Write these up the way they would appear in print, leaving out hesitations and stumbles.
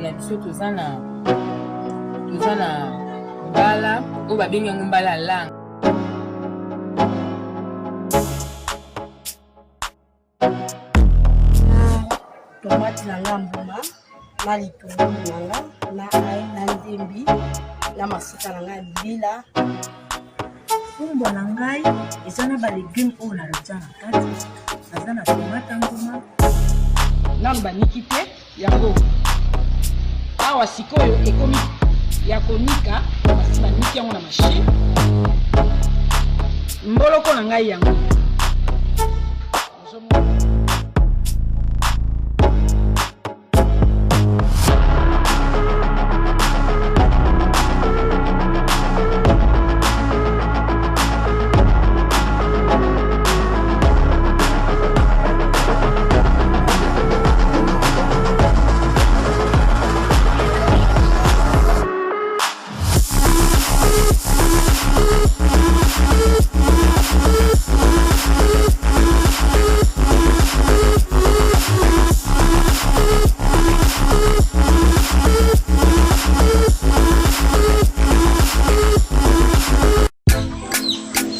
na biso tozana mbala oyo babengi yango mbala lang. Tomate na ngambuma na litungulu nanga na ai na ndembi na mafuta na ngai bila. Fumbwa na ngai eza na ba légumes oyo na rotia na kati. Naza na tomate nguma Namba niki te yango. Awa sikoyo ekomi ya konika basi baniki yango na machine. Mboloko na ngai yango.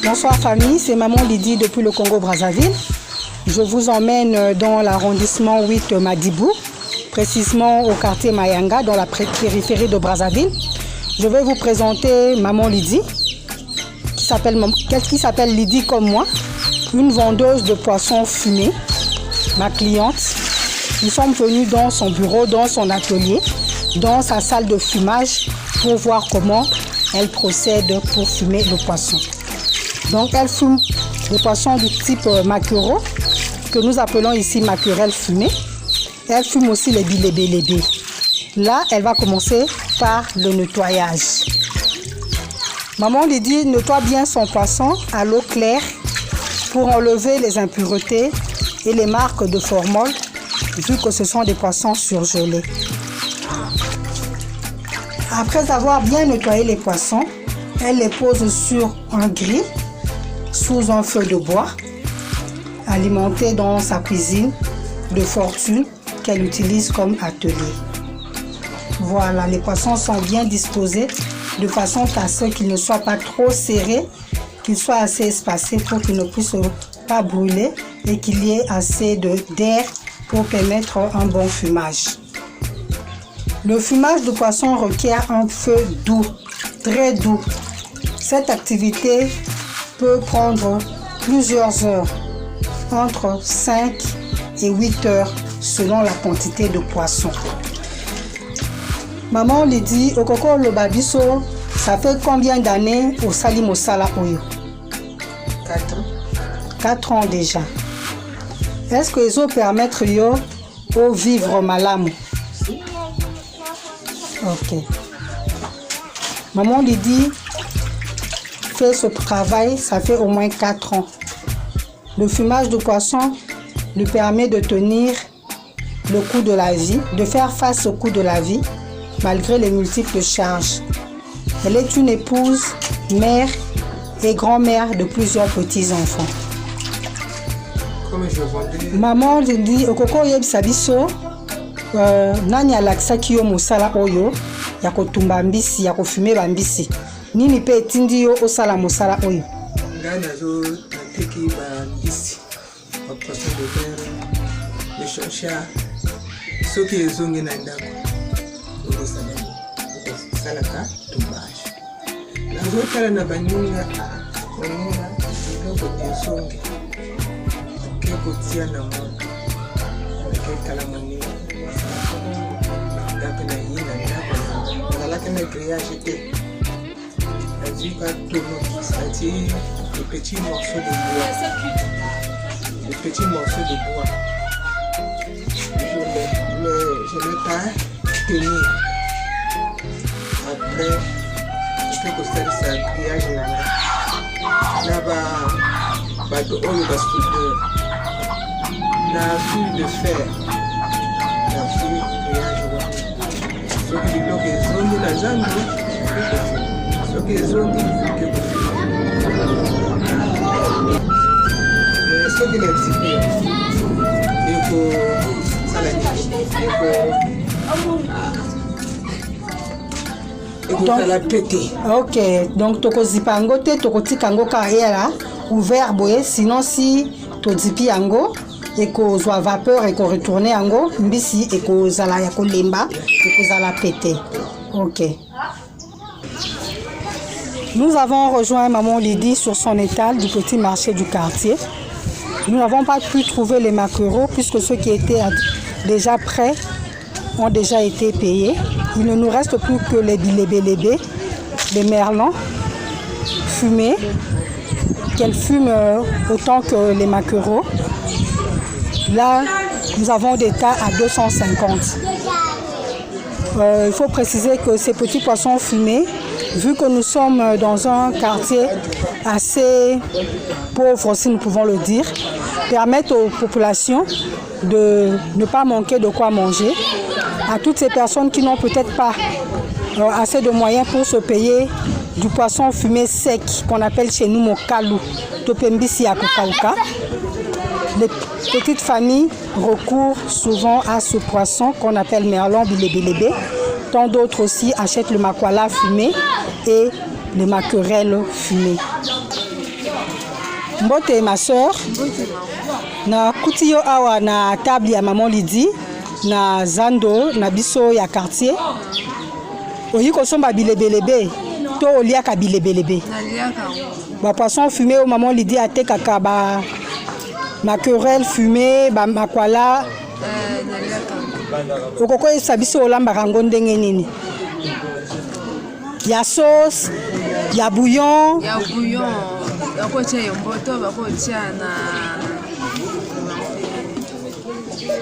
Bonsoir famille, c'est Maman Lydie depuis le Congo-Brazzaville. Je vous emmène dans l'arrondissement 8 Madibou, précisément au quartier Mayanga, dans la périphérie de Brazzaville. Je vais vous présenter Maman Lydie, qui s'appelle Lydie comme moi, une vendeuse de poissons fumés, ma cliente. Nous sommes venus dans son bureau, dans son atelier, dans sa salle de fumage pour voir comment elle procède pour fumer le poisson. Donc elle fume des poissons du type maquereau, que nous appelons ici maquerelle fumée. Elle fume aussi les bilébé. Là, elle va commencer par le nettoyage. Maman Lydie nettoie bien son poisson à l'eau claire pour enlever les impuretés et les marques de formol, vu que ce sont des poissons surgelés. Après avoir bien nettoyé les poissons, elle les pose sur un grill sous un feu de bois, alimenté dans sa cuisine de fortune qu'elle utilise comme atelier. Voilà, les poissons sont bien disposés de façon à ce qu'ils ne soient pas trop serrés, qu'ils soient assez espacés pour qu'ils ne puissent pas brûler et qu'il y ait assez d'air pour permettre un bon fumage. Le fumage de poisson requiert un feu doux, très doux. Cette activité peut prendre plusieurs heures, entre 5 et 8 heures selon la quantité de poisson. Maman Lydie, Okoko Lobabiso, ça fait combien d'années au Sali Mosala Oyo? 4 ans. 4 ans déjà. Est-ce que ils ont permettre yo au vivre malamu? Ok. Maman Lydie fait ce travail, ça fait au moins 4 ans. Le fumage de poisson lui permet de tenir le coût de la vie, de faire face au coût de la vie, malgré les multiples charges. Elle est une épouse, mère et grand-mère de plusieurs petits-enfants. Maman Lydie, okoko yebisa biso, nani alakisaki yo mosala oyo ya kotumba mbisi, ya kofume bambisi. Nini pe etindi yo osala mosala oyo? Ngai nateki bambisi bapoisson de verre eshosha soki ezongi na ndako okosalaka tumbage. Nazotala na baninga oninga biloko ezongi oke kotia na mwana okekala moninga ndape na ye na ndako nazalaki na grillage te. C'est-à-dire les petits morceaux de bois. Les petits morceaux de bois. Je n'ai pas tenu. Après, je peux constater ça grillage là-bas. La fil de fer. La fil de grillage. Ce qui est bloqué, c'est la jambe. Ok, zongi ce qui est typé il faut ça la ekozala pete. Ok, donc tokozipa yango te, tokotika yango kaka eyala ouvert boye, sinon si tozipi yango ekozwa vapeur ekoretourne yango mbisi ekozala ya kolemba ekozala pete. Ok. Nous avons rejoint Maman Lydie sur son étal du petit marché du quartier. Nous n'avons pas pu trouver les maquereaux puisque ceux qui étaient déjà prêts ont déjà été payés. Il ne nous reste plus que les bilébélébés, les merlons fumés, qu'elles fument autant que les maquereaux. Là, nous avons des tas à 250. Il faut préciser que ces petits poissons fumés, vu que nous sommes dans un quartier assez pauvre, si nous pouvons le dire, permettent aux populations de ne pas manquer de quoi manger. À toutes ces personnes qui n'ont peut-être pas assez de moyens pour se payer du poisson fumé sec, qu'on appelle chez nous mokalou, topembisi ya kokauka. Les petites familles recourent souvent à ce poisson qu'on appelle merlan bilébélébé. Tant d'autres aussi achètent le makwala fumé et les maquerelles fumées. Mbote ma soeur, na kutiyo awa na table ya Maman Lydie, na zando na biso ya quartier. Oyi kosomba bilébélébé, to oliaka bilébélébé. Ba poisson fumé au Maman Lydie ate kaka ba maquerelle fumée, ba makwala. Okoko esabiso olamba rango ndenge nini? Ya sauce, ya bouillon. Ya bouillon, bakotia yomboto, bakotia na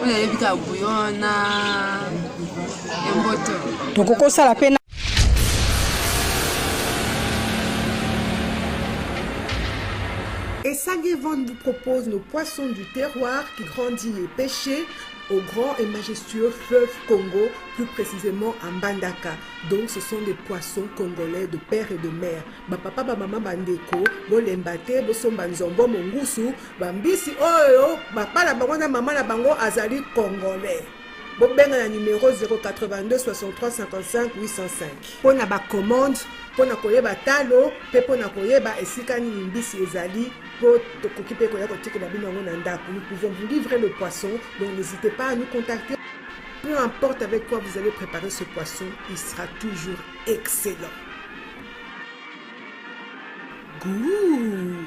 on a lebika bouillon na yomboto. Tokoko sala pena. Et Sagevon vous propose nos poissons du terroir qui grandit et pêchés au grand et majestueux fleuve Congo, plus précisément à Mbandaka. Donc ce sont des poissons congolais de père et de mère. Ba papa ba maman bandeko, bo lembate, bo somba nzombo mongusu, bambisi oyo, ba pala bango na maman na bango azali congolais. Bo benga na numéro 082 63 55 805. Pona ba commande, pona koyeba talo, pe pona koyeba esika ni mbisi ezali. Nous pouvons vous livrer le poisson, donc n'hésitez pas à nous contacter. Peu importe avec quoi vous allez préparer ce poisson, il sera toujours excellent. Goût.